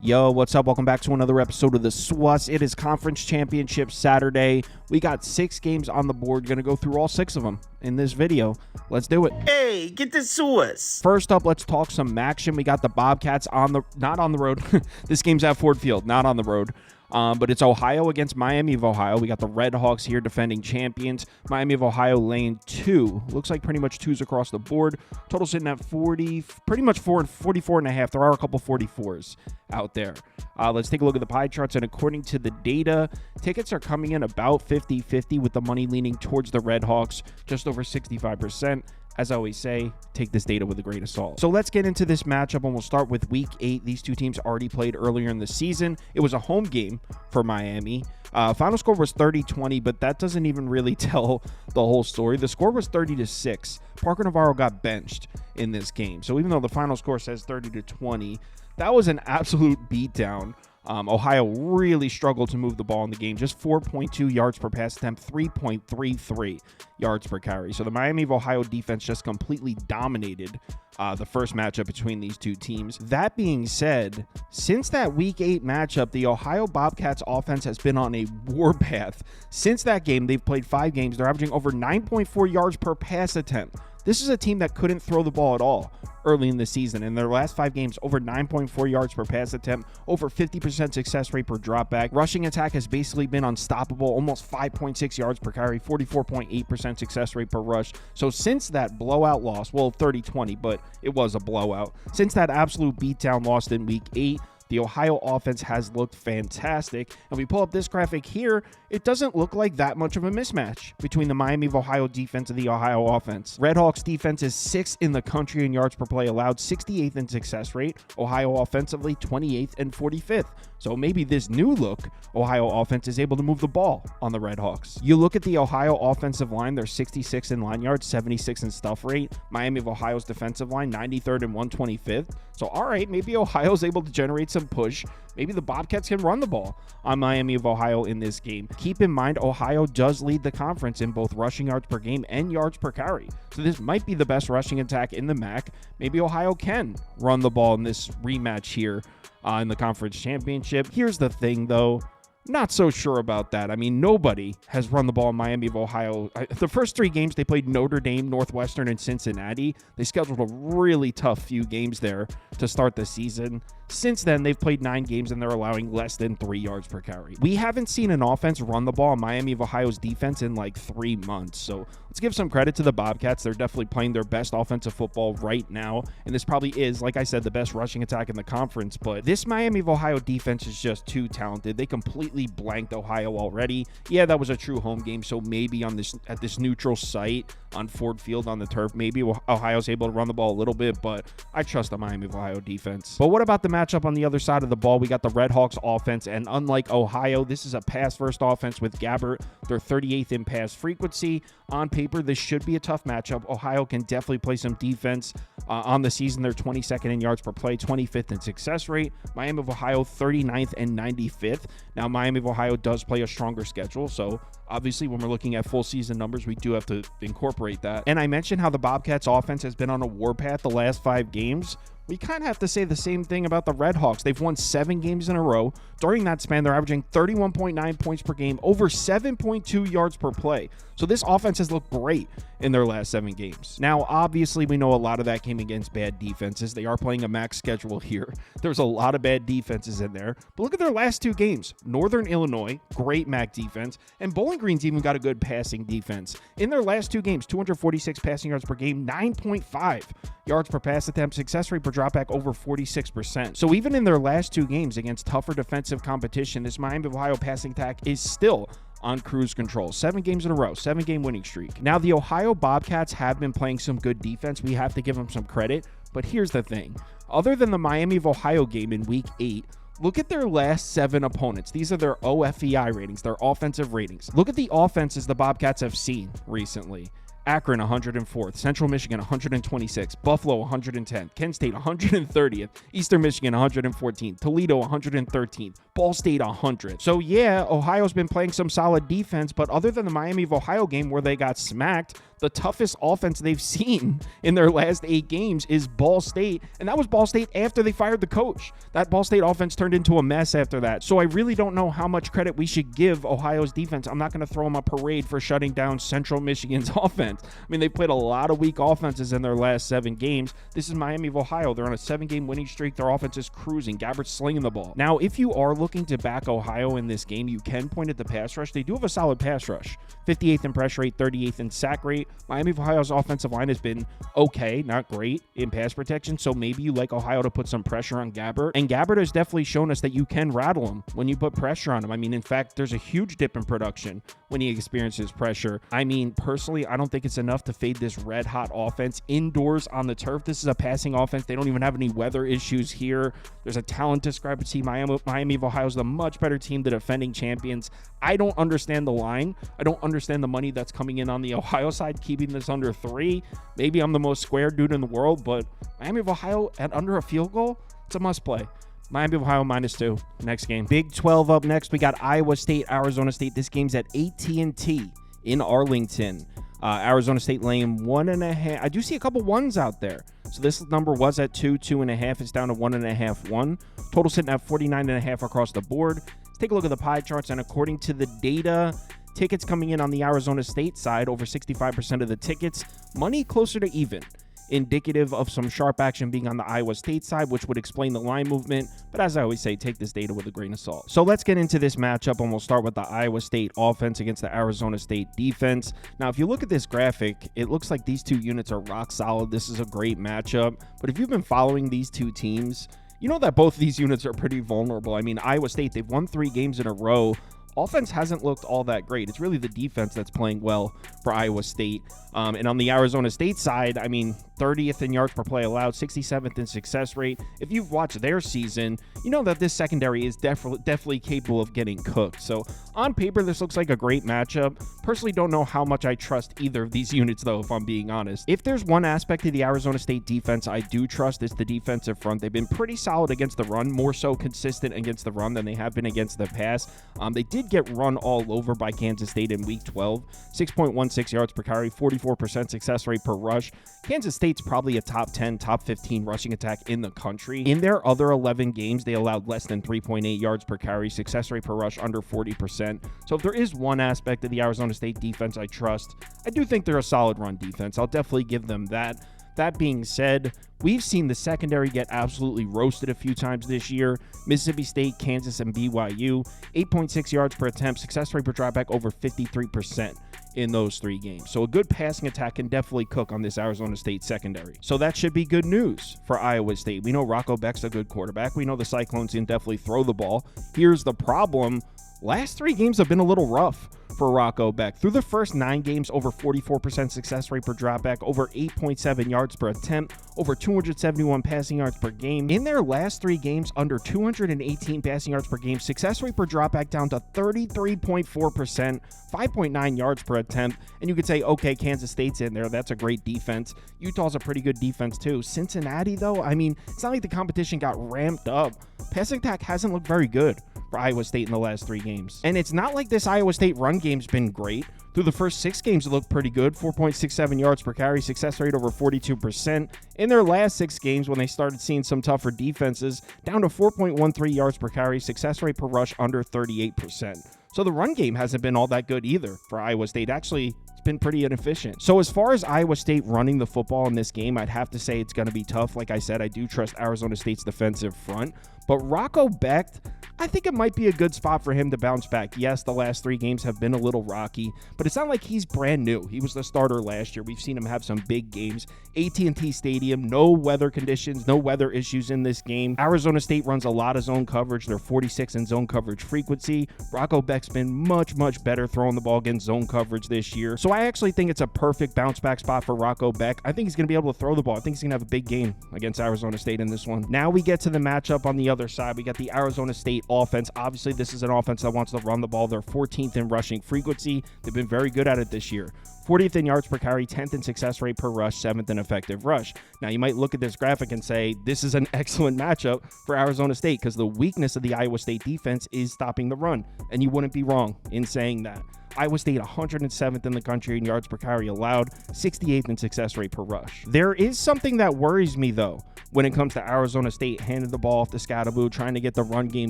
Yo, what's up? Welcome back to another episode of the SWUS. It is Conference Championship Saturday. We got 6 games on the board. Going to go through all 6 of them in this video. Let's do it. Hey, get the SWUS. First up, let's talk some action. We got the Bobcats not on the road. This game's at Ford Field, not on the road. But it's Ohio against Miami of Ohio. We got the Red Hawks here, defending champions. Miami of Ohio laying 2. Looks like pretty much 2s across the board. Total sitting at 40, pretty much 44.5. There are a couple 44s out there. Let's take a look at the pie charts. And according to the data, tickets are coming in about 50-50 with the money leaning towards the Red Hawks, just over 65%. As I always say, take this data with a grain of salt. So let's get into this matchup, and we'll start with Week 8. These two teams already played earlier in the season. It was a home game for Miami. Final score was 30-20, but that doesn't even really tell the whole story. The score was 30-6. Parker Navarro got benched in this game. So even though the final score says 30-20, that was an absolute beatdown. Ohio really struggled to move the ball in the game. Just 4.2 yards per pass attempt, 3.33 yards per carry. So the Miami of Ohio defense just completely dominated the first matchup between these two teams. That being said, since that Week 8 matchup, the Ohio Bobcats offense has been on a warpath. Since that game, they've played 5 games. They're averaging over 9.4 yards per pass attempt. This is a team that couldn't throw the ball at all early in the season. In their last 5 games, over 9.4 yards per pass attempt, over 50% success rate per dropback. Rushing attack has basically been unstoppable, almost 5.6 yards per carry, 44.8% success rate per rush. So since that blowout loss, well, 30-20, but it was a blowout. Since that absolute beatdown loss in Week 8, the Ohio offense has looked fantastic. And we pull up this graphic here, it doesn't look like that much of a mismatch between the Miami of Ohio defense and the Ohio offense. Red Hawks defense is 6th in the country in yards per play allowed, 68th in success rate. Ohio offensively, 28th and 45th. So maybe this new look Ohio offense is able to move the ball on the Red Hawks. You look at the Ohio offensive line, they're 66th in line yards, 76th in stuff rate. Miami of Ohio's defensive line, 93rd and 125th. So all right, maybe Ohio's able to generate some push. Maybe the Bobcats can run the ball on Miami of Ohio in this game. Keep in mind, Ohio does lead the conference in both rushing yards per game and yards per carry. So this might be the best rushing attack in the MAC. Maybe Ohio can run the ball in this rematch here in the conference championship. Here's the thing, though. Not so sure about that. I mean, nobody has run the ball in Miami of Ohio. The first 3 games, they played Notre Dame, Northwestern, and Cincinnati. They scheduled a really tough few games there to start the season. Since then, they've played 9 games, and they're allowing less than 3 yards per carry. We haven't seen an offense run the ball in Miami of Ohio's defense in like 3 months. So let's give some credit to the Bobcats. They're definitely playing their best offensive football right now. And this probably is, like I said, the best rushing attack in the conference. But this Miami of Ohio defense is just too talented. They completely blanked Ohio already. Yeah, that was a true home game. So maybe at this neutral site on Ford Field on the turf, maybe Ohio's able to run the ball a little bit. But I trust the Miami of Ohio defense. But what about the matchup on the other side of the ball? We got the Red Hawks offense, and unlike Ohio, this is a pass-first offense with Gabbert. They're 38th in pass frequency. On paper, this should be a tough matchup. Ohio can definitely play some defense. On the season, they're 22nd in yards per play, 25th in success rate. Miami of Ohio, 39th and 95th. Now, Miami of Ohio does play a stronger schedule, so obviously, when we're looking at full season numbers, we do have to incorporate that. And I mentioned how the Bobcats offense has been on a warpath the last 5 games. We kind of have to say the same thing about the Red Hawks. They've won 7 games in a row. During that span, they're averaging 31.9 points per game, over 7.2 yards per play. So this offense has looked great in their last 7 games. Now, obviously, we know a lot of that came against bad defenses. They are playing a max schedule here. There's a lot of bad defenses in there. But look at their last 2 games. Northern Illinois, great MAC defense, and Bowling Green's even got a good passing defense. In their last 2 games, 246 passing yards per game, 9.5 yards per pass attempt, success rate per dropback over 46%. So even in their last 2 games against tougher defensive competition, this Miami of Ohio passing attack is still on cruise control. 7 games in a row, 7-game winning streak. Now, the Ohio Bobcats have been playing some good defense. We have to give them some credit. But here's the thing. Other than the Miami of Ohio game in Week 8, look at their last 7 opponents. These are their OFEI ratings, their offensive ratings. Look at the offenses the Bobcats have seen recently. Akron 104th, Central Michigan 126th, Buffalo 110th, Kent State 130th, Eastern Michigan 114th, Toledo 113th, Ball State 100th. So yeah, Ohio's been playing some solid defense, but other than the Miami of Ohio game where they got smacked, the toughest offense they've seen in their last 8 games is Ball State, and that was Ball State after they fired the coach. That Ball State offense turned into a mess after that. So I really don't know how much credit we should give Ohio's defense. I'm not going to throw them a parade for shutting down Central Michigan's offense. I mean, they played a lot of weak offenses in their last 7 games. This is Miami of Ohio. They're on a 7-game winning streak. Their offense is cruising. Gabbert's slinging the ball. Now, if you are looking to back Ohio in this game, you can point at the pass rush. They do have a solid pass rush. 58th in pressure rate, 38th in sack rate. Miami of Ohio's offensive line has been okay, not great in pass protection, so maybe you like Ohio to put some pressure on Gabbert. And Gabbert has definitely shown us that you can rattle him when you put pressure on him. I mean, in fact, there's a huge dip in production when he experiences pressure. I mean, personally, I don't think it's enough to fade this red-hot offense indoors on the turf. This is a passing offense. They don't even have any weather issues here. There's a talent discrepancy. Miami of Ohio is the much better team, the defending champions. I don't understand the line. I don't understand the money that's coming in on the Ohio side, keeping this under 3. Maybe I'm the most square dude in the world, but Miami of Ohio at under a field goal, it's a must play. Miami of Ohio -2. Next game. Big 12 up next. We got Iowa State, Arizona State. This game's at AT&T in Arlington. Arizona State laying 1.5. I do see a couple ones out there. So this number was at 2.5. It's down to 1.5, 1. Total sitting at 49.5 across the board. Let's take a look at the pie charts. And according to the data, tickets coming in on the Arizona State side, over 65% of the tickets. Money closer to even, indicative of some sharp action being on the Iowa State side, which would explain the line movement. But as I always say, take this data with a grain of salt. So let's get into this matchup, and we'll start with the Iowa State offense against the Arizona State defense. Now, if you look at this graphic, it looks like these two units are rock solid. This is a great matchup. But if you've been following these two teams, you know that both of these units are pretty vulnerable. I mean, Iowa State, they've won 3 games in a row. Offense hasn't looked all that great. It's really the defense that's playing well for Iowa State. And on the Arizona State side, I mean, 30th in yards per play allowed, 67th in success rate. If you've watched their season, you know that this secondary is definitely capable of getting cooked. So on paper, this looks like a great matchup. Personally, don't know how much I trust either of these units, though, if I'm being honest. If there's one aspect of the Arizona State defense I do trust, it's the defensive front. They've been pretty solid against the run, more so consistent against the run than they have been against the pass. They did get run all over by Kansas State in week 12. 6.16 yards per carry, 44% success rate per rush. Kansas State's probably a top 10, top 15 rushing attack in the country. In their other 11 games, they allowed less than 3.8 yards per carry, success rate per rush under 40%. So if there is one aspect of the Arizona State defense I trust, I do think they're a solid run defense. I'll definitely give them that. That being said, we've seen the secondary get absolutely roasted a few times this year. Mississippi State, Kansas, and BYU, 8.6 yards per attempt, success rate per dropback over 53% in those 3 games. So a good passing attack can definitely cook on this Arizona State secondary. So that should be good news for Iowa State. We know Rocco Beck's a good quarterback. We know the Cyclones can definitely throw the ball. Here's the problem. Last 3 games have been a little rough for Rocco Beck. Through the first 9 games, over 44% success rate per dropback, over 8.7 yards per attempt, over 271 passing yards per game. In their last 3 games, under 218 passing yards per game, success rate per dropback down to 33.4%, 5.9 yards per attempt. And you could say, okay, Kansas State's in there. That's a great defense. Utah's a pretty good defense too. Cincinnati, though, I mean, it's not like the competition got ramped up. Passing attack hasn't looked very good for Iowa State in the last 3 games. And it's not like this Iowa State run game's been great. Through the first 6 games, it looked pretty good. 4.67 yards per carry, success rate over 42%. In their last 6 games, when they started seeing some tougher defenses, down to 4.13 yards per carry, success rate per rush under 38%. So the run game hasn't been all that good either for Iowa State. Actually, it's been pretty inefficient. So as far as Iowa State running the football in this game, I'd have to say it's going to be tough. Like I said, I do trust Arizona State's defensive front. But Rocco Beck, I think it might be a good spot for him to bounce back. Yes, the last 3 games have been a little rocky, but it's not like he's brand new. He was the starter last year. We've seen him have some big games. AT&T Stadium, no weather conditions, no weather issues in this game. Arizona State runs a lot of zone coverage. They're 46 in zone coverage frequency. Rocco Beck's been much, much better throwing the ball against zone coverage this year. So I actually think it's a perfect bounce back spot for Rocco Beck. I think he's going to be able to throw the ball. I think he's going to have a big game against Arizona State in this one. Now we get to the matchup on the other side. We got the Arizona State offense. Obviously, this is an offense that wants to run the ball. They're 14th in rushing frequency. They've been very good at it this year. 40th in yards per carry, 10th in success rate per rush, 7th in effective rush. Now, you might look at this graphic and say, this is an excellent matchup for Arizona State because the weakness of the Iowa State defense is stopping the run. And you wouldn't be wrong in saying that. Iowa State 107th in the country in yards per carry allowed, 68th in success rate per rush. There is something that worries me, though, when it comes to Arizona State handing the ball off to Scadaboo, trying to get the run game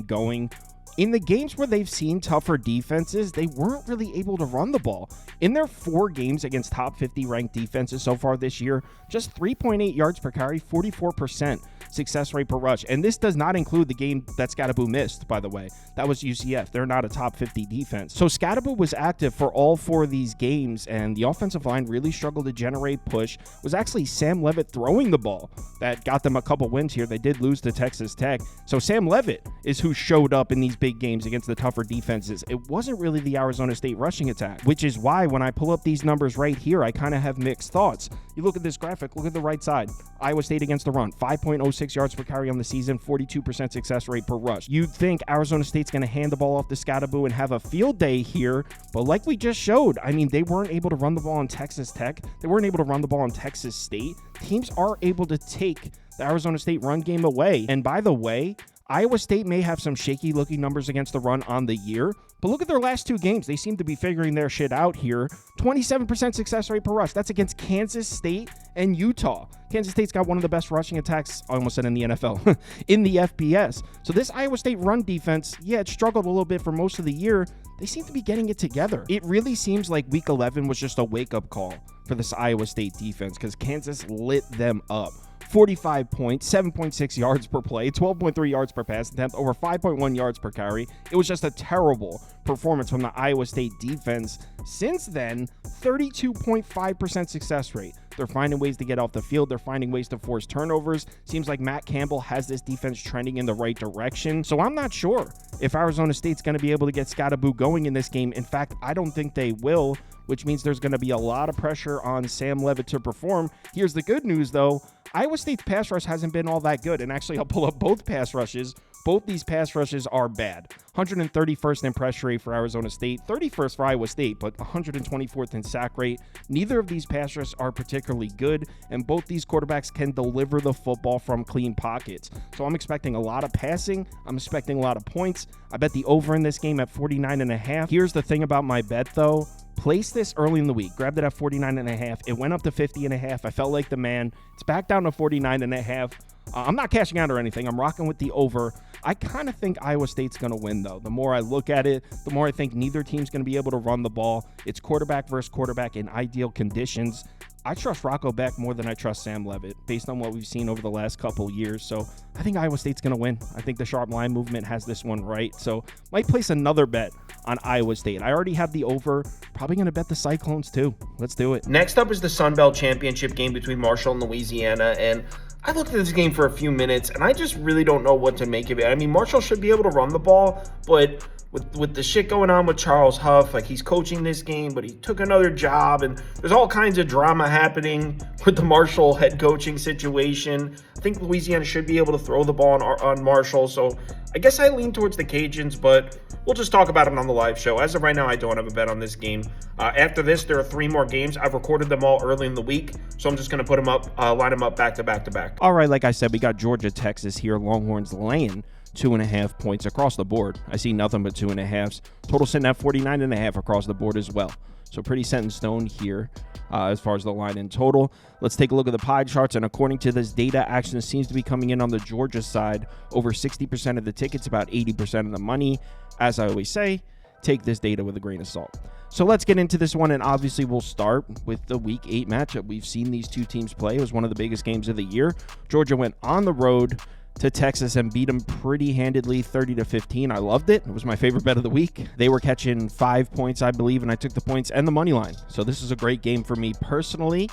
going. In the games where they've seen tougher defenses, they weren't really able to run the ball. In their 4 games against top 50 ranked defenses so far this year, just 3.8 yards per carry, 44% success rate per rush. And this does not include the game that Scadaboo missed, by the way. That was UCF. They're not a top 50 defense. So Scadaboo was active for all 4 of these games, and the offensive line really struggled to generate push. It was actually Sam Leavitt throwing the ball that got them a couple wins here. They did lose to Texas Tech. So Sam Leavitt is who showed up in these big games against the tougher defenses. It wasn't really the Arizona State rushing attack, which is why when I pull up these numbers right here, I kind of have mixed thoughts. You look at this graphic, look at the right side. Iowa State against the run, 5.06 yards per carry on the season, 42% success rate per rush. You'd think Arizona State's going to hand the ball off to Scadaboo and have a field day here, but like we just showed, I mean, they weren't able to run the ball on Texas Tech. They weren't able to run the ball on Texas State. Teams are able to take the Arizona State run game away. And by the way, Iowa State may have some shaky looking numbers against the run on the year, but look at their last 2 games. They seem to be figuring their shit out here. 27% success rate per rush. That's against Kansas State and Utah. Kansas State's got one of the best rushing attacks, I almost said in the NFL, in the FBS. So this Iowa State run defense, yeah, it struggled a little bit for most of the year. They seem to be getting it together. It really seems like week 11 was just a wake-up call for this Iowa State defense because Kansas lit them up. 45 points, 7.6 yards per play, 12.3 yards per pass attempt, over 5.1 yards per carry. It was just a terrible performance from the Iowa State defense. Since then, 32.5% success rate. They're finding ways to get off the field. They're finding ways to force turnovers. Seems like Matt Campbell has this defense trending in the right direction. So I'm not sure if Arizona State's going to be able to get Scadaboo going in this game. In fact, I don't think they will, which means there's going to be a lot of pressure on Sam Leavitt to perform. Here's the good news, though. Iowa State's pass rush hasn't been all that good. And actually, I'll pull up both pass rushes. Both these pass rushes are bad. 131st in pressure rate for Arizona State, 31st for Iowa State, but 124th in sack rate. Neither of these pass rushes are particularly good, and both these quarterbacks can deliver the football from clean pockets. So I'm expecting a lot of passing. I'm expecting a lot of points. I bet the over in this game at 49.5. Here's the thing about my bet, though. Place this early in the week. Grabbed it at 49.5. It went up to 50.5. I felt like the man. It's back down to 49.5. I'm not cashing out or anything. I'm rocking with the over. I kind of think Iowa State's going to win, though. The more I look at it, the more I think neither team's going to be able to run the ball. It's quarterback versus quarterback in ideal conditions. I trust Rocco Beck more than I trust Sam Leavitt based on what we've seen over the last couple years. So I think Iowa State's going to win. I think the sharp line movement has this one right. So might place another bet on Iowa State. I already have the over. Probably going to bet the Cyclones too. Let's do it. Next up is the Sun Belt Championship game between Marshall and Louisiana, and I looked at this game for a few minutes, and I just really don't know what to make of it. I mean, Marshall should be able to run the ball, but with the shit going on with Charles Huff, like he's coaching this game, but he took another job, and there's all kinds of drama happening with the Marshall head coaching situation. I think Louisiana should be able to throw the ball on Marshall, so I guess I lean towards the Cajuns, but we'll just talk about it on the live show. As of right now, I don't have a bet on this game. After this, there are 3 more games. I've recorded them all early in the week, so I'm just going to put them up, line them up back to back to back. All right, like I said, we got Georgia, Texas here. Longhorns laying 2.5 points across the board. I see nothing but 2.5s. Total sitting at 49.5 across the board as well. So pretty set in stone here as far as the line in total. Let's take a look at the pie charts. And according to this data, action seems to be coming in on the Georgia side. Over 60% of the tickets, about 80% of the money. As I always say, take this data with a grain of salt. So let's get into this one, and obviously we'll start with the Week 8 matchup. We've seen these two teams play. It was one of the biggest games of the year. Georgia went on the road to Texas and beat them pretty handedly, 30-15. I loved it. It was my favorite bet of the week. They were catching 5 points, I believe, and I took the points and the money line. So this is a great game for me personally.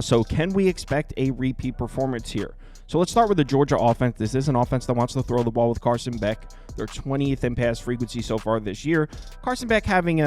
So can we expect a repeat performance here? So let's start with the Georgia offense. This is an offense that wants to throw the ball with Carson Beck. They're 20th in pass frequency so far this year. Carson Beck having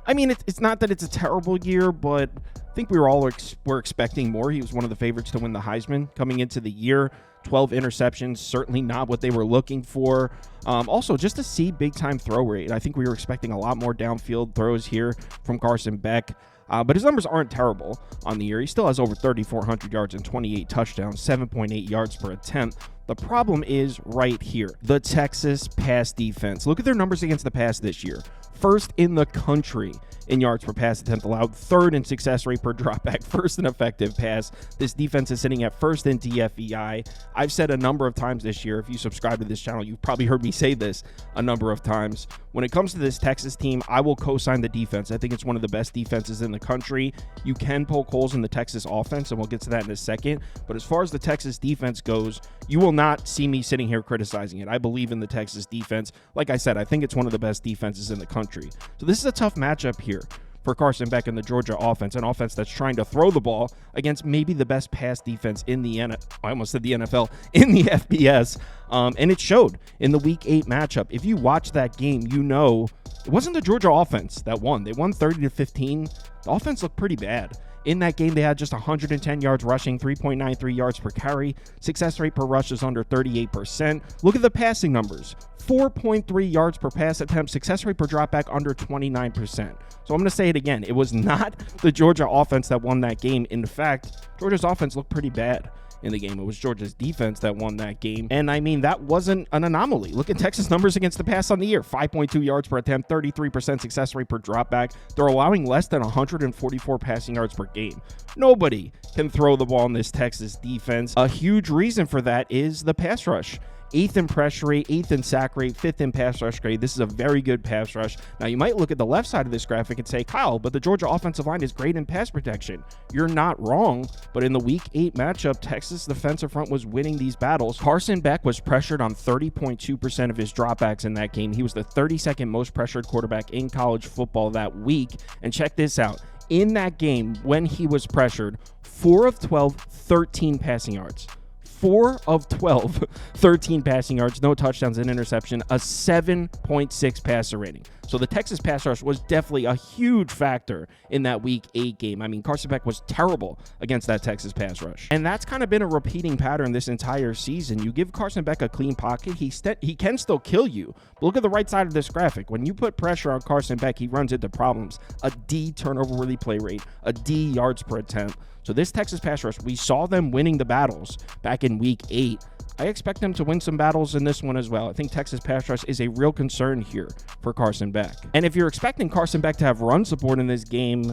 it's not that it's a terrible year, but I think we were expecting more. He was one of the favorites to win the Heisman coming into the year. 12 interceptions, certainly not what they were looking for. Also, just to see big-time throw rate. I think we were expecting a lot more downfield throws here from Carson Beck. But his numbers aren't terrible on the year. He still has over 3,400 yards and 28 touchdowns, 7.8 yards per attempt. The problem is right here, the Texas pass defense. Look at their numbers against the pass this year. First in the country in yards per pass attempt allowed, third in success rate per dropback, first in effective pass. This defense is sitting at first in DFEI. I've said a number of times this year, if you subscribe to this channel, you've probably heard me say this a number of times. When it comes to this Texas team, I will co-sign the defense. I think it's one of the best defenses in the country. You can poke holes in the Texas offense, and we'll get to that in a second. But as far as the Texas defense goes, you will not see me sitting here criticizing it. I believe in the Texas defense. Like I said, I think it's one of the best defenses in the country. So this is a tough matchup here for Carson Beck and the Georgia offense, an offense that's trying to throw the ball against maybe the best pass defense in the I almost said the NFL, in the FBS, and it showed in the Week 8 matchup. If you watch that game, you know it wasn't the Georgia offense that won. They won 30-15. The offense looked pretty bad. In that game, they had just 110 yards rushing, 3.93 yards per carry. Success rate per rush is under 38%. Look at the passing numbers. 4.3 yards per pass attempt, success rate per dropback under 29%. So I'm going to say it again. It was not the Georgia offense that won that game. In fact, Georgia's offense looked pretty bad in the game. It was Georgia's defense that won that game. And I mean, that wasn't an anomaly. Look at Texas numbers against the pass on the year. 5.2 yards per attempt, 33% success rate per dropback. They're allowing less than 144 passing yards per game. Nobody can throw the ball in this Texas defense. A huge reason for that is the pass rush. 8th in pressure rate, 8th in sack rate, 5th in pass rush grade. This is a very good pass rush. Now, you might look at the left side of this graphic and say, Kyle, but the Georgia offensive line is great in pass protection. You're not wrong, but in the Week 8 matchup, Texas defensive front was winning these battles. Carson Beck was pressured on 30.2% of his dropbacks in that game. He was the 32nd most pressured quarterback in college football that week. And check this out. In that game, when he was pressured, 4 of 12, 13 passing yards. 4 of 12, 13 passing yards, no touchdowns, and interception, a 7.6 passer rating. So the Texas pass rush was definitely a huge factor in that Week 8 game. I mean, Carson Beck was terrible against that Texas pass rush. And that's kind of been a repeating pattern this entire season. You give Carson Beck a clean pocket, he can still kill you. But look at the right side of this graphic. When you put pressure on Carson Beck, he runs into problems. A D turnover-worthy play rate, a D yards per attempt. So this Texas pass rush, we saw them winning the battles back in Week 8. I expect them to win some battles in this one as well. I think Texas pass rush is a real concern here for Carson Beck. And if you're expecting Carson Beck to have run support in this game,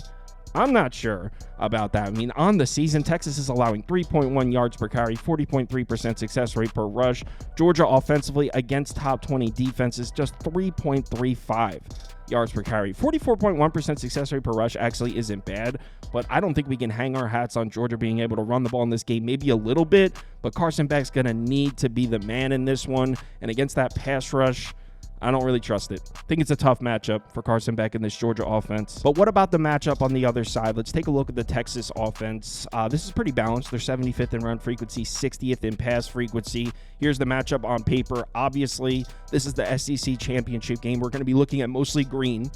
I'm not sure about that. I mean, on the season, Texas is allowing 3.1 yards per carry, 40.3% success rate per rush. Georgia offensively against top 20 defenses, just 3.35 yards per carry. 44.1% success rate per rush actually isn't bad, but I don't think we can hang our hats on Georgia being able to run the ball in this game. Maybe a little bit, but Carson Beck's going to need to be the man in this one. And against that pass rush, I don't really trust it. I think it's a tough matchup for Carson Beck in this Georgia offense. But what about the matchup on the other side? Let's take a look at the Texas offense. This is pretty balanced. They're 75th in run frequency, 60th in pass frequency. Here's the matchup on paper. Obviously, this is the SEC championship game. We're going to be looking at mostly green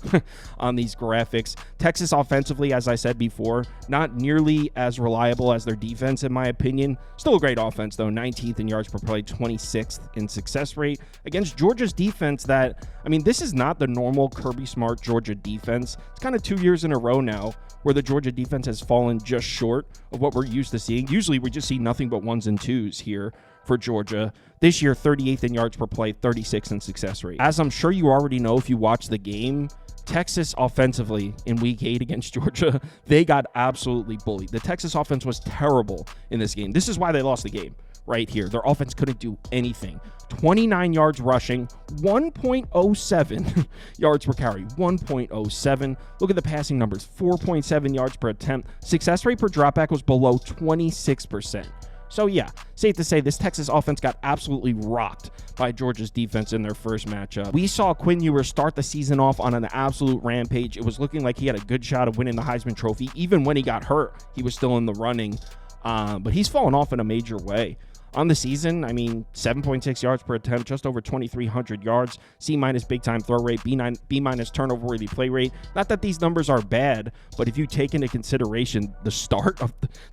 on these graphics. Texas offensively, as I said before, not nearly as reliable as their defense, in my opinion. Still a great offense, though. 19th in yards per play, 26th in success rate. Against Georgia's defense that, I mean, this is not the normal Kirby Smart Georgia defense. It's kind of 2 years in a row now where the Georgia defense has fallen just short of what we're used to seeing. Usually we just see nothing but 1s and 2s here for Georgia. This year, 38th in yards per play, 36th in success rate. As I'm sure you already know if you watch the game, Texas offensively in Week 8 against Georgia, they got absolutely bullied. The Texas offense was terrible in this game. This is why they lost the game right here. Their offense couldn't do anything. 29 yards rushing, 1.07 yards per carry, 1.07. Look at the passing numbers, 4.7 yards per attempt. Success rate per dropback was below 26%. So yeah, safe to say this Texas offense got absolutely rocked by Georgia's defense in their first matchup. We saw Quinn Ewers start the season off on an absolute rampage. It was looking like he had a good shot of winning the Heisman Trophy. Even when he got hurt, he was still in the running. But he's fallen off in a major way. On the season, I mean, 7.6 yards per attempt, just over 2,300 yards, C- big time throw rate, B- turnover worthy play rate. Not that these numbers are bad, but if you take into consideration the start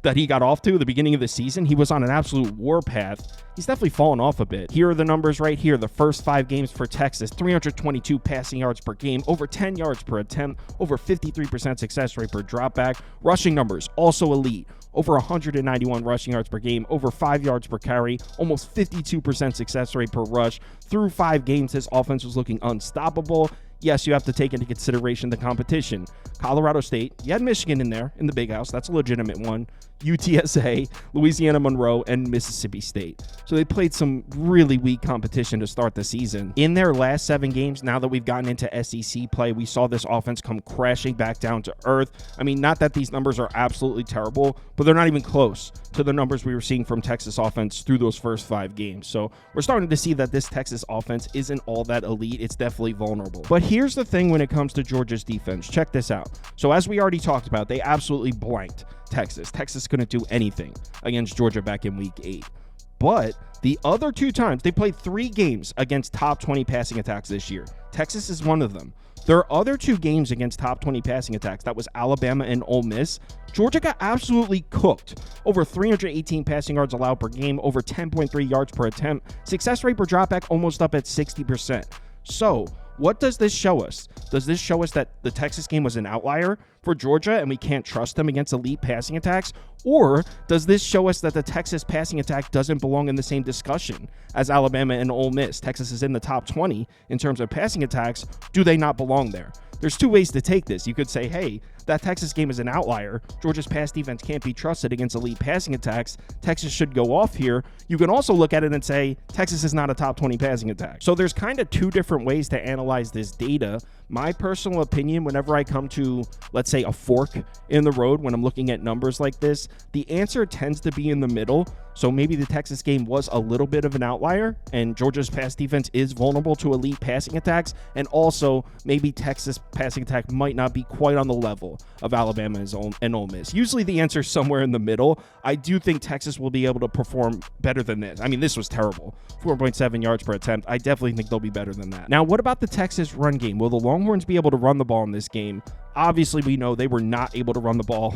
that he got off to, the beginning of the season, he was on an absolute warpath. He's definitely fallen off a bit. Here are the numbers right here. The first 5 games for Texas, 322 passing yards per game, over 10 yards per attempt, over 53% success rate per dropback. Rushing numbers, also elite. Over 191 rushing yards per game, over 5 yards per carry, almost 52% success rate per rush. Through 5 games, this offense was looking unstoppable. Yes, you have to take into consideration the competition. Colorado State, you had Michigan in there in the big house. That's a legitimate one. UTSA, Louisiana Monroe, and Mississippi State. So they played some really weak competition to start the season. In their last 7 games, now that we've gotten into SEC play, we saw this offense come crashing back down to earth. I mean, not that these numbers are absolutely terrible, but they're not even close to the numbers we were seeing from Texas offense through those first 5 games. So we're starting to see that this Texas offense isn't all that elite. It's definitely vulnerable. But here's the thing when it comes to Georgia's defense. Check this out. So as we already talked about, they absolutely blanked Texas. Texas couldn't do anything against Georgia back in week 8. But the other 2 times, they played 3 games against top 20 passing attacks this year. Texas is one of them. Their other 2 games against top 20 passing attacks, that was Alabama and Ole Miss, Georgia got absolutely cooked. Over 318 passing yards allowed per game, over 10.3 yards per attempt, success rate per dropback almost up at 60%. So, what does this show us? Does this show us that the Texas game was an outlier for Georgia and we can't trust them against elite passing attacks? Or does this show us that the Texas passing attack doesn't belong in the same discussion as Alabama and Ole Miss? Texas is in the top 20 in terms of passing attacks. Do they not belong there? There's 2 ways to take this. You could say, hey, that Texas game is an outlier. Georgia's pass defense can't be trusted against elite passing attacks. Texas should go off here. You can also look at it and say, Texas is not a top 20 passing attack. So there's kind of 2 different ways to analyze this data. My personal opinion, whenever I come to, let's say, a fork in the road when I'm looking at numbers like this, the answer tends to be in the middle. So maybe the Texas game was a little bit of an outlier and Georgia's pass defense is vulnerable to elite passing attacks. And also maybe Texas passing attack might not be quite on the level of Alabama and Ole Miss. Usually the answer is somewhere in the middle. I do think Texas will be able to perform better than this. I mean, this was terrible. 4.7 yards per attempt. I definitely think they'll be better than that. Now, what about the Texas run game? Will the Longhorns be able to run the ball in this game? Obviously, we know they were not able to run the ball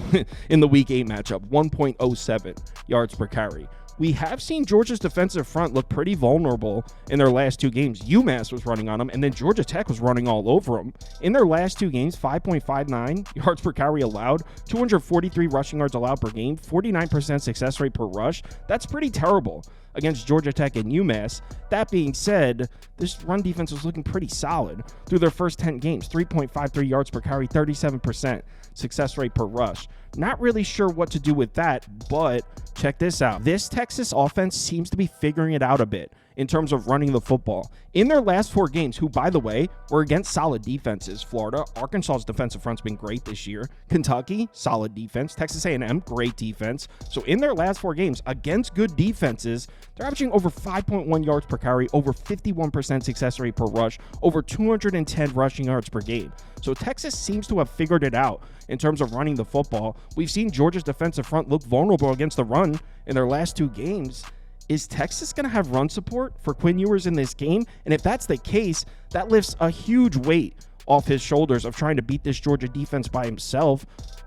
in the Week 8 matchup. 1.07 yards per carry. We have seen Georgia's defensive front look pretty vulnerable in their last 2 games. UMass was running on them, and then Georgia Tech was running all over them. In their last 2 games, 5.59 yards per carry allowed, 243 rushing yards allowed per game, 49% success rate per rush. That's pretty terrible against Georgia Tech and UMass. That being said, this run defense was looking pretty solid through their first 10 games. 3.53 yards per carry, 37% success rate per rush. Not really sure what to do with that, but check this out. This Texas offense seems to be figuring it out a bit in terms of running the football. In their last 4 games, who, by the way, were against solid defenses. Florida, Arkansas's defensive front's been great this year. Kentucky, solid defense. Texas A&M, great defense. So in their last 4 games, against good defenses, they're averaging over 5.1 yards per carry, over 51% success rate per rush, over 210 rushing yards per game. So Texas seems to have figured it out in terms of running the football. We've seen Georgia's defensive front look vulnerable against the run in their last 2 games. Is Texas going to have run support for Quinn Ewers in this game? And if that's the case, that lifts a huge weight off his shoulders of trying to beat this Georgia defense by himself.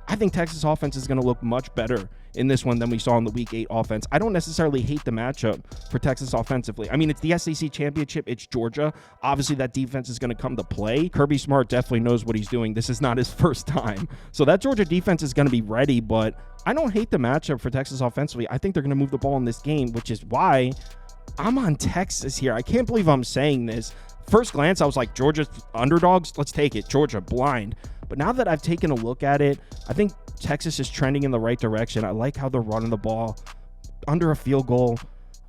I think Texas offense is going to look much better in this one than we saw in the Week 8 offense. I don't necessarily hate the matchup for Texas offensively. I mean, it's the SEC championship. It's Georgia. Obviously, that defense is going to come to play. Kirby Smart definitely knows what he's doing. This is not his first time. So that Georgia defense is going to be ready, but I don't hate the matchup for Texas offensively. I think they're going to move the ball in this game, which is why I'm on Texas here. I can't believe I'm saying this. First glance, I was like, Georgia underdogs? Let's take it. Georgia blind. But now that I've taken a look at it, I think Texas is trending in the right direction. I like how they're running the ball under a field goal.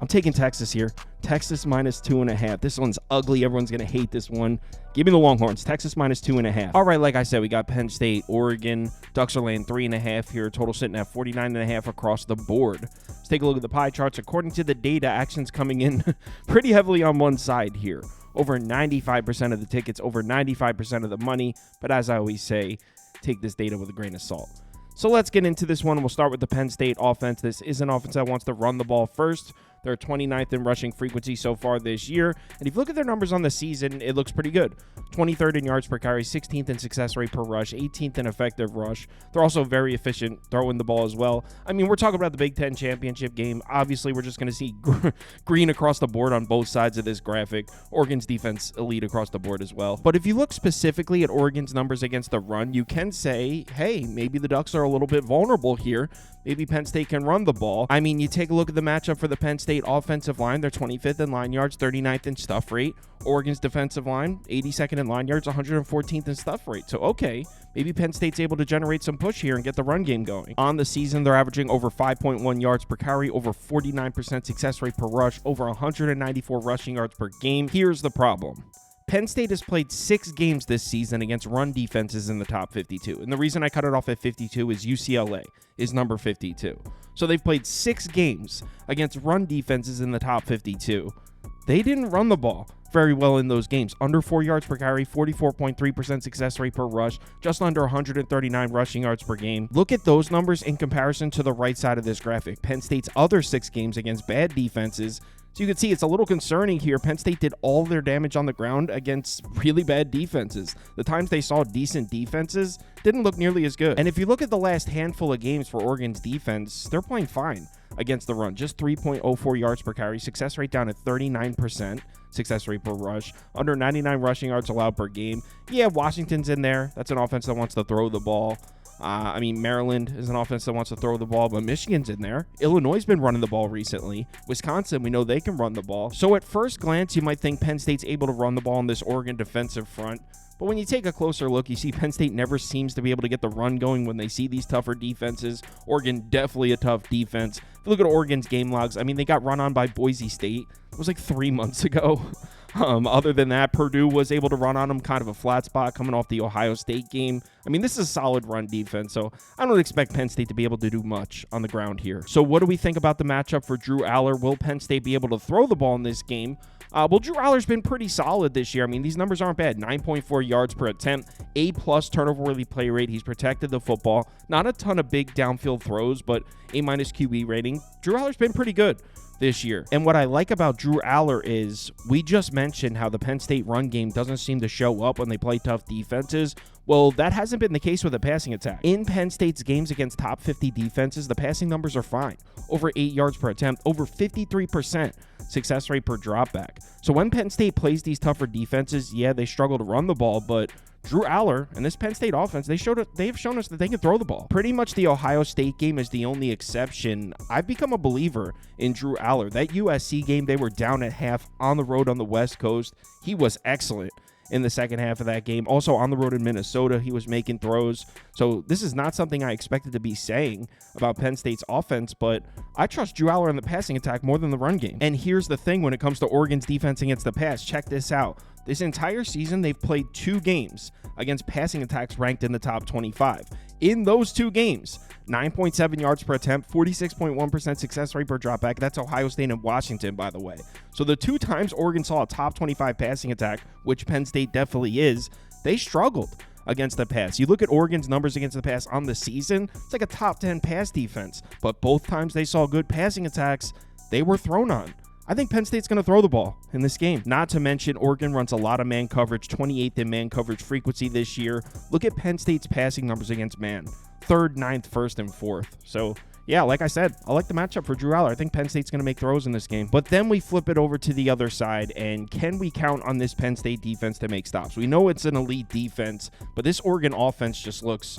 I'm taking Texas here. Texas minus 2.5. This one's ugly. Everyone's going to hate this one. Give me the Longhorns. Texas minus 2.5. All right, like I said, we got Penn State, Oregon. Ducks are laying 3.5 here. Total sitting at 49.5 across the board. Let's take a look at the pie charts. According to the data, action's coming in pretty heavily on one side here. Over 95% of the tickets, over 95% of the money. But as I always say, take this data with a grain of salt. So let's get into this one. We'll start with the Penn State offense. This is an offense that wants to run the ball first. They're 29th in rushing frequency so far this year. And if you look at their numbers on the season, it looks pretty good. 23rd in yards per carry, 16th in success rate per rush, 18th in effective rush. They're also very efficient throwing the ball as well. I mean, we're talking about the Big Ten championship game. Obviously, we're just going to see green across the board on both sides of this graphic. Oregon's defense elite across the board as well. But if you look specifically at Oregon's numbers against the run, you can say, hey, maybe the Ducks are a little bit vulnerable here. Maybe Penn State can run the ball. I mean, you take a look at the matchup for the Penn State offensive line. They're 25th in line yards, 39th in stuff rate. Oregon's defensive line, 82nd in line yards, 114th in stuff rate. So, okay, maybe Penn State's able to generate some push here and get the run game going. On the season, they're averaging over 5.1 yards per carry, over 49% success rate per rush, over 194 rushing yards per game. Here's the problem. Penn State has played 6 games this season against run defenses in the top 52. And the reason I cut it off at 52 is UCLA is number 52. So they've played 6 games against run defenses in the top 52. They didn't run the ball very well in those games. Under 4 yards per carry, 44.3% success rate per rush, just under 139 rushing yards per game. Look at those numbers in comparison to the right side of this graphic. Penn State's other 6 games against bad defenses. So you can see it's a little concerning here. Penn State did all their damage on the ground against really bad defenses. The times they saw decent defenses didn't look nearly as good. And if you look at the last handful of games for Oregon's defense, they're playing fine against the run. Just 3.04 yards per carry. Success rate down at 39%. Success rate per rush. Under 99 rushing yards allowed per game. Yeah, Washington's in there. That's an offense that wants to throw the ball. I mean, Maryland is an offense that wants to throw the ball, but Michigan's in there. Illinois has been running the ball recently. Wisconsin, we know they can run the ball. So at first glance, you might think Penn State's able to run the ball in this Oregon defensive front. But when you take a closer look, you see Penn State never seems to be able to get the run going when they see these tougher defenses. Oregon, definitely a tough defense. If you look at Oregon's game logs, I mean, they got run on by Boise State. It was like 3 months ago. Other than that, Purdue was able to run on them, kind of a flat spot coming off the Ohio State game. I mean, this is a solid run defense, so I don't expect Penn State to be able to do much on the ground here. So what do we think about the matchup for Drew Aller? Will Penn State be able to throw the ball in this game? Well, Drew Aller's been pretty solid this year. I mean, these numbers aren't bad. 9.4 yards per attempt, A+ turnover-worthy play rate. He's protected the football. Not a ton of big downfield throws, but A- QB rating. Drew Aller's been pretty good this year. And what I like about Drew Aller is we just mentioned how the Penn State run game doesn't seem to show up when they play tough defenses. Well, that hasn't been the case with the passing attack. In Penn State's games against top 50 defenses, the passing numbers are fine. Over 8 yards per attempt, over 53% success rate per dropback. So when Penn State plays these tougher defenses, yeah, they struggle to run the ball, but Drew Aller and this Penn State offense, they've shown us that they can throw the ball. Pretty much the Ohio State game is the only exception. I've become a believer in Drew Aller. That USC game, they were down at half on the road on the West Coast. He was excellent in the second half of that game. Also on the road in Minnesota, he was making throws. So this is not something I expected to be saying about Penn State's offense, but I trust Drew Aller in the passing attack more than the run game. And here's the thing when it comes to Oregon's defense against the pass. Check this out. This entire season, they've played 2 games against passing attacks ranked in the top 25. In those 2 games, 9.7 yards per attempt, 46.1% success rate per dropback. That's Ohio State and Washington, by the way. So the 2 times Oregon saw a top 25 passing attack, which Penn State definitely is, they struggled against the pass. You look at Oregon's numbers against the pass on the season, it's like a top 10 pass defense. But both times they saw good passing attacks, they were thrown on. I think Penn State's going to throw the ball in this game. Not to mention, Oregon runs a lot of man coverage, 28th in man coverage frequency this year. Look at Penn State's passing numbers against man. 3rd, 9th, 1st, and 4th. So, yeah, like I said, I like the matchup for Drew Aller. I think Penn State's going to make throws in this game. But then we flip it over to the other side, and can we count on this Penn State defense to make stops? We know it's an elite defense, but this Oregon offense just looks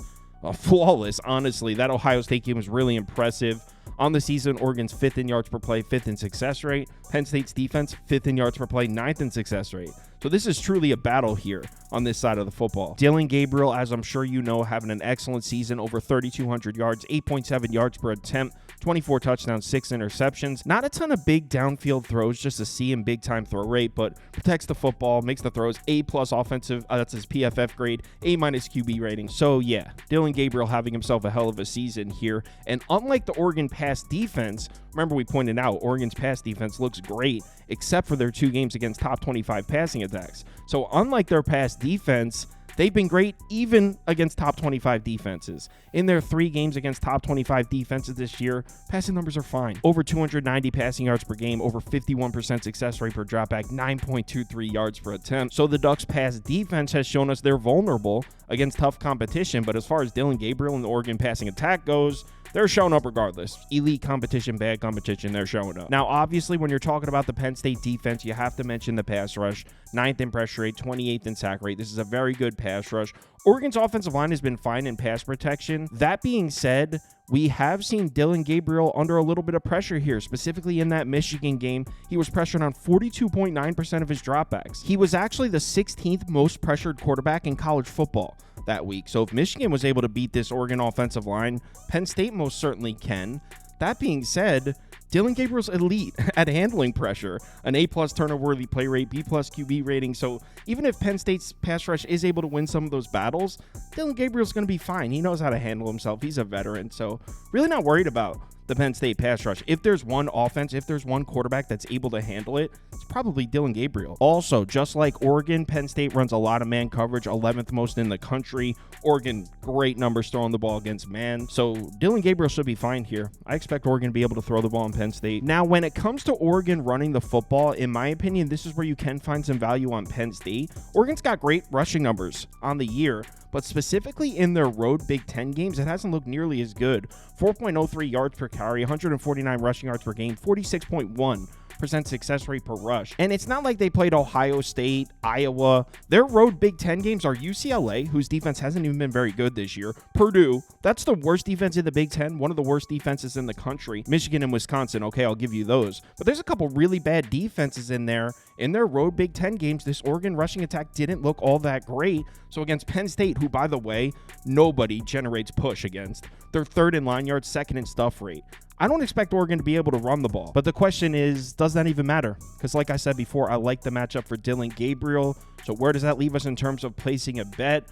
flawless, honestly. That Ohio State game was really impressive. On the season, Oregon's 5th in yards per play, 5th in success rate. Penn State's defense, 5th in yards per play, 9th in success rate. So this is truly a battle here on this side of the football. Dillon Gabriel, as I'm sure you know, having an excellent season, over 3,200 yards, 8.7 yards per attempt, 24 touchdowns, 6 interceptions. Not a ton of big downfield throws, just a C in big-time throw rate, but protects the football, makes the throws, A+ offensive, that's his PFF grade, A- QB rating. So yeah, Dillon Gabriel having himself a hell of a season here. And unlike the Oregon pass defense, remember we pointed out, Oregon's pass defense looks great, except for their 2 games against top 25 passing attacks. So unlike their pass defense, They've been great even against top 25 defenses. In their 3 games against top 25 defenses this year, passing numbers are fine. Over 290 passing yards per game, over 51% success rate per dropback, 9.23 yards per attempt. So the Ducks' pass defense has shown us they're vulnerable against tough competition, but as far as Dillon Gabriel and the Oregon passing attack goes, they're showing up regardless. Elite competition, bad competition, they're showing up. Now, obviously, when you're talking about the Penn State defense, you have to mention the pass rush. 9th in pressure rate, 28th in sack rate. This is a very good pass rush. Oregon's offensive line has been fine in pass protection. That being said, we have seen Dillon Gabriel under a little bit of pressure here, specifically in that Michigan game. He was pressured on 42.9% of his dropbacks. He was actually the 16th most pressured quarterback in college football that week. So if Michigan was able to beat this Oregon offensive line, Penn State most certainly can. That being said, Dillon Gabriel's elite at handling pressure, an A+ turnover-worthy play rate, B+ QB rating. So even if Penn State's pass rush is able to win some of those battles, Dillon Gabriel's going to be fine. He knows how to handle himself. He's a veteran. So really not worried about the Penn State pass rush. If there's one offense, if there's one quarterback that's able to handle it, it's probably Dillon Gabriel. Also, just like Oregon, Penn State runs a lot of man coverage, 11th most in the country. Oregon, great numbers throwing the ball against man. So Dillon Gabriel should be fine here. I expect Oregon to be able to throw the ball in Penn State. Now, when it comes to Oregon running the football, in my opinion, this is where you can find some value on Penn State. Oregon's got great rushing numbers on the year, but specifically in their road Big Ten games, it hasn't looked nearly as good. 4.03 yards per carry, 149 rushing yards per game, 46.1% success rate per rush. And it's not like they played Ohio State, Iowa. Their road Big Ten games are UCLA, whose defense hasn't even been very good this year. Purdue, that's the worst defense in the Big Ten, one of the worst defenses in the country. Michigan and Wisconsin, okay, I'll give you those. But there's a couple really bad defenses in there. In their road Big Ten games, this Oregon rushing attack didn't look all that great. So against Penn State, who, by the way, nobody generates push against, they're 3rd in line yards, 2nd in stuff rate. I don't expect Oregon to be able to run the ball. But the question is, does that even matter? Because like I said before, I like the matchup for Dillon Gabriel. So where does that leave us in terms of placing a bet?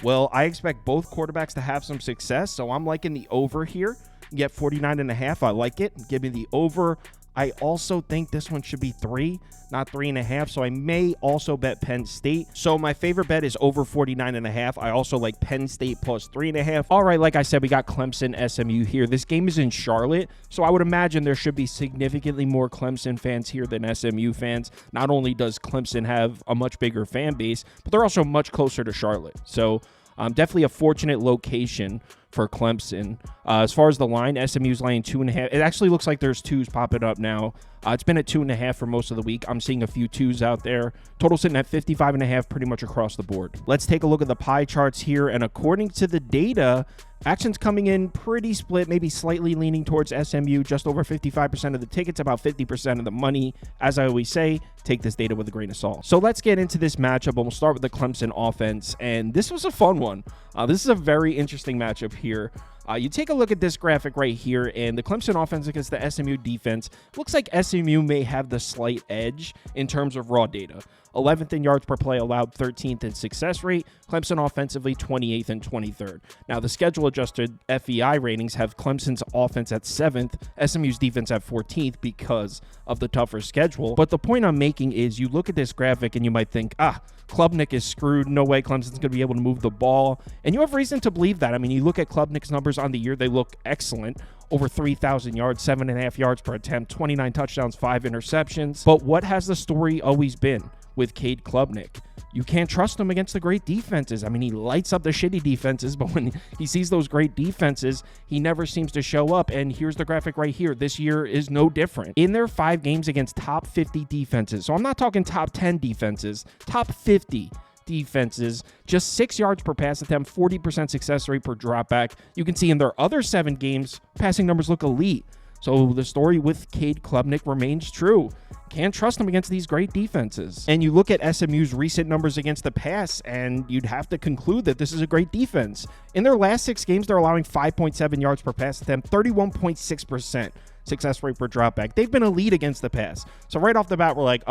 Well, I expect both quarterbacks to have some success. So I'm liking the over here. You get 49.5. I like it. Give me the over. I also think this one should be 3, not 3.5. So I may also bet Penn State. So my favorite bet is over 49.5. I also like Penn State plus 3.5. All right, like I said, we got Clemson SMU here. This game is in Charlotte, so I would imagine there should be significantly more Clemson fans here than SMU fans. Not only does Clemson have a much bigger fan base, but they're also much closer to Charlotte. So definitely a fortunate location for Clemson. As far as the line, SMU's laying 2.5. It actually looks like there's 2s popping up now. It's been at 2.5 for most of the week. I'm seeing a few 2s out there. Total sitting at 55.5 pretty much across the board. Let's take a look at the pie charts here. And according to the data, action's coming in pretty split, maybe slightly leaning towards SMU, just over 55% of the tickets, about 50% of the money. As I always say, take this data with a grain of salt. So let's get into this matchup, and we'll start with the Clemson offense. And this was a fun one. This is a very interesting matchup here. You take a look at this graphic right here, and the Clemson offense against the SMU defense. Looks like SMU may have the slight edge in terms of raw data. 11th in yards per play allowed, 13th in success rate. Clemson offensively, 28th and 23rd. Now, the schedule-adjusted FEI ratings have Clemson's offense at 7th, SMU's defense at 14th because of the tougher schedule. But the point I'm making is you look at this graphic and you might think, Klubnik is screwed. No way Clemson's going to be able to move the ball. And you have reason to believe that. I mean, you look at Klubnik's numbers on the year, they look excellent. Over 3,000 yards, 7.5 yards per attempt, 29 touchdowns, 5 interceptions. But what has the story always been with Cade Klubnik? You can't trust him against the great defenses. I mean, he lights up the shitty defenses, but when he sees those great defenses, he never seems to show up. And here's the graphic right here. This year is no different. In their 5 games against top 50 defenses, so I'm not talking top 10 defenses, top 50 defenses, just 6 yards per pass attempt, 40% success rate per dropback. You can see in their other 7 games, passing numbers look elite. So the story with Cade Klubnik remains true. Can't trust him against these great defenses. And you look at SMU's recent numbers against the pass, and you'd have to conclude that this is a great defense. In their last 6 games, they're allowing 5.7 yards per pass attempt, 31.6% success rate per dropback. They've been elite against the pass. So right off the bat, we're like,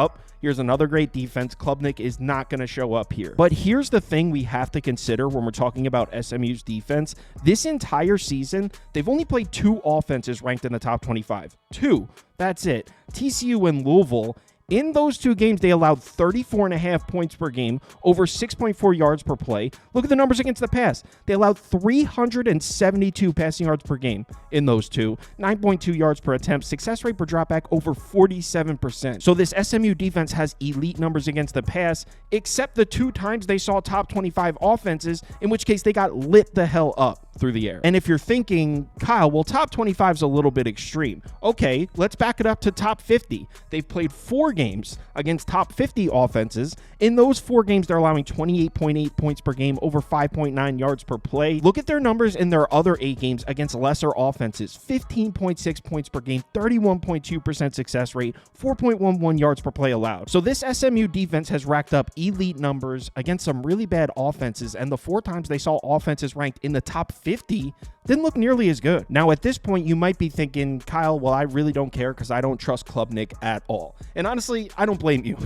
here's another great defense. Klubnik is not going to show up here. But here's the thing we have to consider when we're talking about SMU's defense. This entire season, they've only played 2 offenses ranked in the top 25. 2. That's it. TCU and Louisville. In those two games, they allowed 34.5 points per game, over 6.4 yards per play. Look at the numbers against the pass. They allowed 372 passing yards per game in those two, 9.2 yards per attempt, success rate per dropback over 47%. So this SMU defense has elite numbers against the pass, except the two times they saw top 25 offenses, in which case they got lit the hell up through the air. And if you're thinking, Kyle, well, top 25 is a little bit extreme. Okay, let's back it up to top 50. They've played 4 games against top 50 offenses. In those 4 games, they're allowing 28.8 points per game, over 5.9 yards per play. Look at their numbers in their other 8 games against lesser offenses. 15.6 points per game, 31.2% success rate, 4.11 yards per play allowed. So this SMU defense has racked up elite numbers against some really bad offenses, and the 4 times they saw offenses ranked in the top 50 didn't look nearly as good. Now, at this point, you might be thinking, Kyle, well, I really don't care because I don't trust Klubnik at all. And honestly, I don't blame you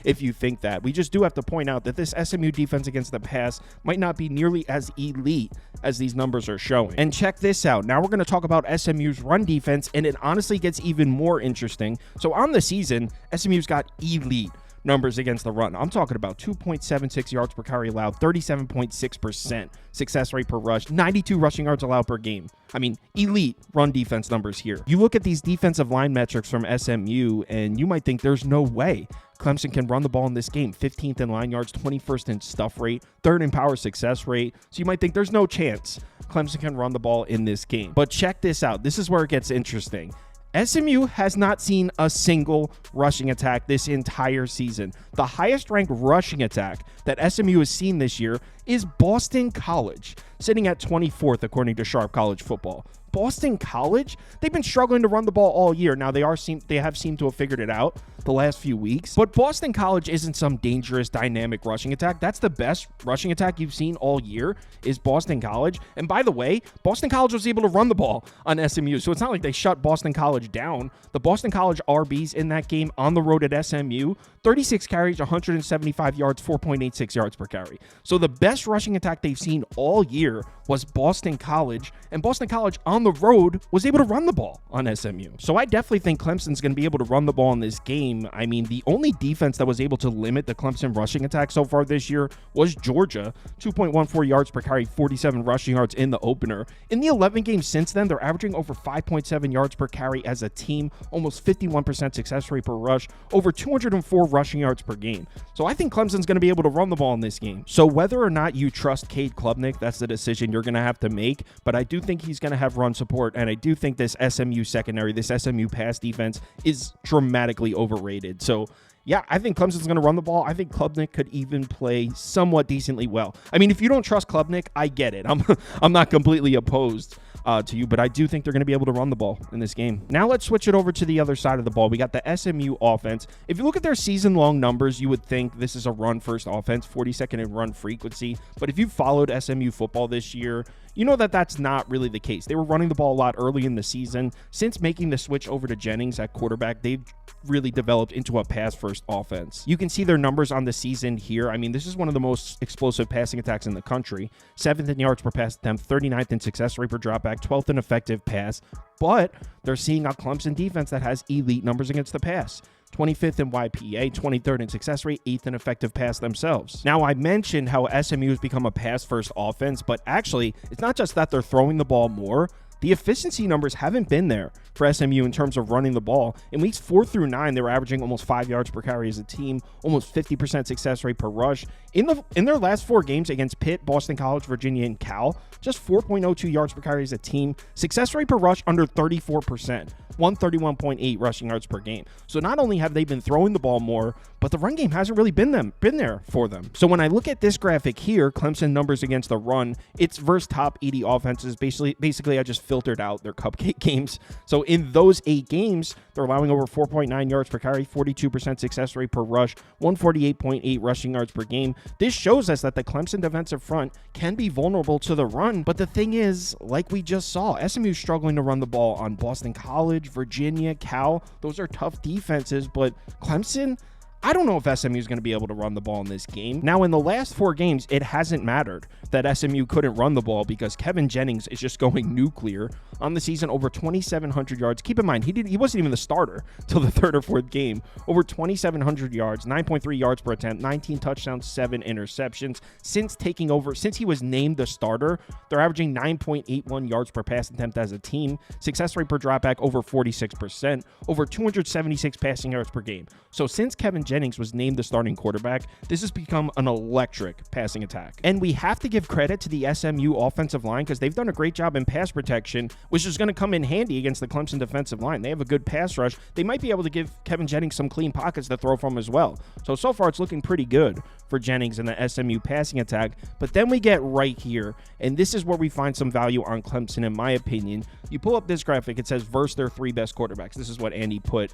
if you think that. We just do have to point out that this SMU defense against the pass might not be nearly as elite as these numbers are showing. And check this out. Now we're going to talk about SMU's run defense, and it honestly gets even more interesting. So on the season, SMU's got elite numbers against the run. I'm talking about 2.76 yards per carry allowed, 37.6% success rate per rush, 92 rushing yards allowed per game. I mean, elite run defense numbers here. You look at these defensive line metrics from SMU, and you might think there's no way Clemson can run the ball in this game. 15th in line yards, 21st in stuff rate, 3rd in power success rate. So you might think there's no chance Clemson can run the ball in this game. But check this out. This is where it gets interesting. SMU has not seen a single rushing attack this entire season. The highest ranked rushing attack that SMU has seen this year is Boston College, sitting at 24th according to Sharp College Football. Boston College, they've been struggling to run the ball all year. Now they have seemed to have figured it out the last few weeks, but Boston College isn't some dangerous dynamic rushing attack. That's the best rushing attack you've seen all year is Boston College. And by the way, Boston College was able to run the ball on SMU, so it's not like they shut Boston College down. The Boston College RBs in that game on the road at SMU, 36 carries, 175 yards, 4.86 yards per carry. So the best rushing attack they've seen all year was Boston College, and Boston College on the road was able to run the ball on SMU. So I definitely think Clemson's going to be able to run the ball in this game. I mean, the only defense that was able to limit the Clemson rushing attack so far this year was Georgia, 2.14 yards per carry, 47 rushing yards in the opener. In the 11 games since then, they're averaging over 5.7 yards per carry as a team, almost 51% success rate per rush, over 204 rushing yards per game. So I think Clemson's going to be able to run the ball in this game. So whether or not you trust Cade Klubnik, that's the decision you're going to have to make, but I do think he's going to have run support, and I do think this SMU secondary, this SMU pass defense is dramatically overrated. So yeah, I think Clemson's going to run the ball. I think Klubnik could even play somewhat decently well. I mean, if you don't trust Klubnik, I get it. I'm not completely opposed to you, but I do think they're going to be able to run the ball in this game. Now let's switch it over to the other side of the ball. We got the SMU offense. If you look at their season-long numbers, you would think this is a run-first offense, 42nd in run frequency. But if you followed SMU football this year, you know that that's not really the case. They were running the ball a lot early in the season. Since making the switch over to Jennings at quarterback, they've really developed into a pass-first offense. You can see their numbers on the season here. I mean, this is one of the most explosive passing attacks in the country. 7th in yards per pass attempt, 39th in success rate per dropback, 12th in effective pass. But they're seeing a Clemson defense that has elite numbers against the pass. 25th in YPA, 23rd in success rate, 8th in effective pass themselves. Now, I mentioned how SMU has become a pass-first offense, but actually, it's not just that they're throwing the ball more. The efficiency numbers haven't been there for SMU in terms of running the ball. In weeks 4 through 9, they were averaging almost 5 yards per carry as a team, almost 50% success rate per rush. In their last 4 games against Pitt, Boston College, Virginia, and Cal, just 4.02 yards per carry as a team. Success rate per rush under 34%, 131.8 rushing yards per game. So not only have they been throwing the ball more, but the run game hasn't really been there for them. So when I look at this graphic here, Clemson numbers against the run, it's versus top 80 offenses. Basically, I just filtered out their cupcake games. So in those 8 games, they're allowing over 4.9 yards per carry, 42% success rate per rush, 148.8 rushing yards per game. This shows us that the Clemson defensive front can be vulnerable to the run. But the thing is, like we just saw, SMU struggling to run the ball on Boston College, Virginia, Cal. Those are tough defenses, but Clemson, I don't know if SMU is going to be able to run the ball in this game. Now, in the last 4 games, it hasn't mattered that SMU couldn't run the ball because Kevin Jennings is just going nuclear on the season, over 2,700 yards. Keep in mind, he wasn't even the starter till the 3rd or 4th game. Over 2,700 yards, 9.3 yards per attempt, 19 touchdowns, 7 interceptions. Since taking over, since he was named the starter, they're averaging 9.81 yards per pass attempt as a team. Success rate per dropback over 46%, over 276 passing yards per game. So since Kevin Jennings was named the starting quarterback, this has become an electric passing attack. And we have to give credit to the SMU offensive line because they've done a great job in pass protection, which is going to come in handy against the Clemson defensive line. They have a good pass rush. They might be able to give Kevin Jennings some clean pockets to throw from as well. So far it's looking pretty good for Jennings in the SMU passing attack. But then we get right here, and this is where we find some value on Clemson, in my opinion. You pull up this graphic, it says versus their 3 best quarterbacks. This is what Andy put.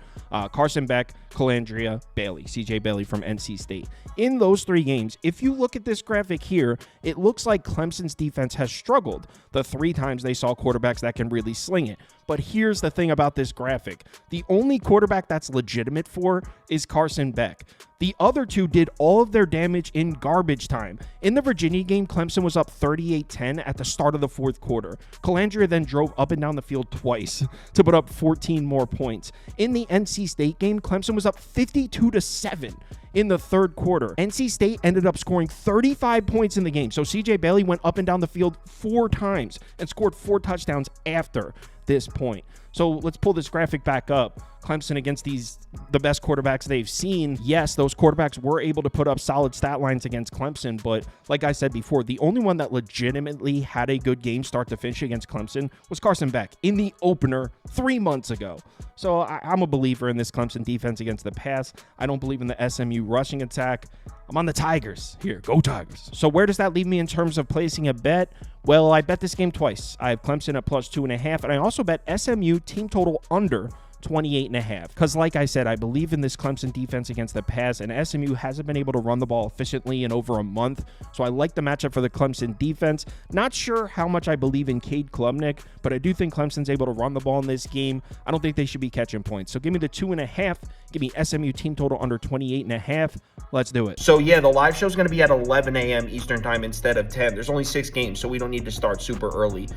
Carson Beck, Calandria, Bailey, CJ Bailey from NC State. In those 3 games, if you look at this graphic here, it looks like Clemson's defense has struggled the 3 times they saw quarterbacks that can really sling it. But here's the thing about this graphic. The only quarterback that's legitimate for is Carson Beck. The other 2 did all of their damage in garbage time. In the Virginia game, Clemson was up 38-10 at the start of the 4th quarter. Calandria then drove up and down the field twice to put up 14 more points. In the NC State game, Clemson was up 52-7 in the 3rd quarter. NC State ended up scoring 35 points in the game. So CJ Bailey went up and down the field 4 times and scored 4 touchdowns after this point. So let's pull this graphic back up. Clemson against the best quarterbacks they've seen. Yes, those quarterbacks were able to put up solid stat lines against Clemson, but like I said before, the only one that legitimately had a good game start to finish against Clemson was Carson Beck in the opener 3 months ago. So I'm a believer in this Clemson defense against the pass. I don't believe in the SMU rushing attack. I'm on the Tigers here. Go Tigers. So where does that leave me in terms of placing a bet? Well, I bet this game twice. I have Clemson at plus 2.5, and I also bet SMU team total under 28.5. Because like I said, I believe in this Clemson defense against the pass, and SMU hasn't been able to run the ball efficiently in over a month. So I like the matchup for the Clemson defense. Not sure how much I believe in Cade Klubnik, but I do think Clemson's able to run the ball in this game. I don't think they should be catching points. So give me the 2.5. Give me SMU team total under 28.5. Let's do it. So yeah, the live show is going to be at 11 a.m. Eastern time instead of 10. There's only 6 games, so we don't need to start super early.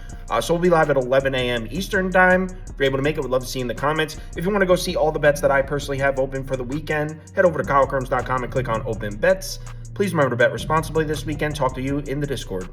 So we'll be live at 11 a.m. Eastern time. If you're able to make it, we'd love to see you in the comments. If you want to go see all the bets that I personally have open for the weekend, head over to KyleKirms.com and click on Open Bets. Please remember to bet responsibly this weekend. Talk to you in the Discord.